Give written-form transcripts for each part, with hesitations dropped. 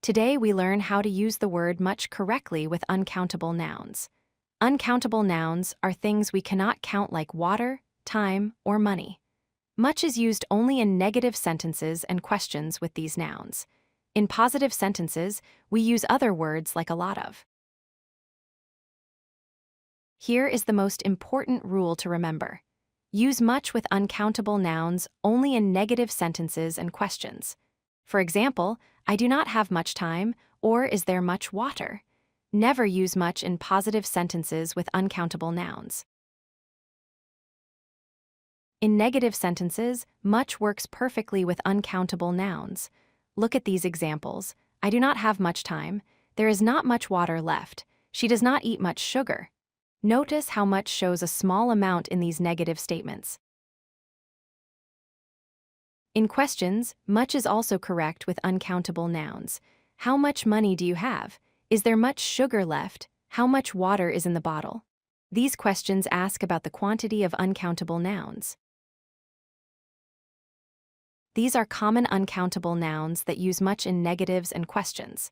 Today we learn how to use the word much correctly with uncountable nouns. Uncountable nouns are things we cannot count like water, time, or money. Much is used only in negative sentences and questions with these nouns. In positive sentences, we use other words like a lot of. Here is the most important rule to remember. Use much with uncountable nouns only in negative sentences and questions. For example, I do not have much time, or is there much water? Never use much in positive sentences with uncountable nouns. In negative sentences, much works perfectly with uncountable nouns. Look at these examples. I do not have much time. There is not much water left. She does not eat much sugar. Notice how much shows a small amount in these negative statements. In questions, much is also correct with uncountable nouns. How much money do you have? Is there much sugar left? How much water is in the bottle? These questions ask about the quantity of uncountable nouns. These are common uncountable nouns that use much in negatives and questions.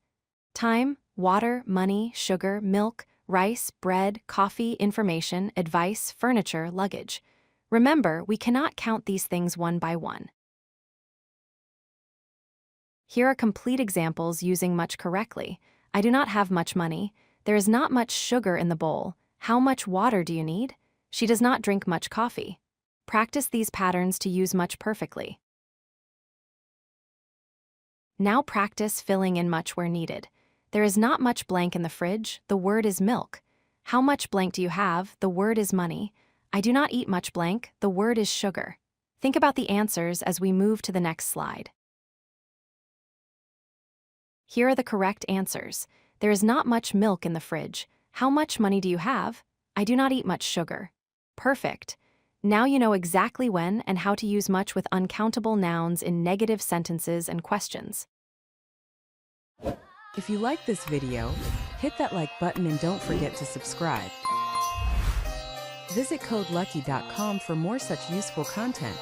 Time, water, money, sugar, milk, rice, bread, coffee, information, advice, furniture, luggage. Remember, we cannot count these things one by one. Here are complete examples using much correctly. I do not have much money. There is not much sugar in the bowl. How much water do you need? She does not drink much coffee. Practice these patterns to use much perfectly. Now practice filling in much where needed. There is not much blank in the fridge. The word is milk. How much blank do you have? The word is money. I do not eat much blank. The word is sugar. Think about the answers as we move to the next slide. Here are the correct answers. There is not much milk in the fridge. How much money do you have? I do not eat much sugar. Perfect. Now you know exactly when and how to use much with uncountable nouns in negative sentences and questions. If you like this video, hit that like button and don't forget to subscribe. Visit codelucky.com for more such useful content.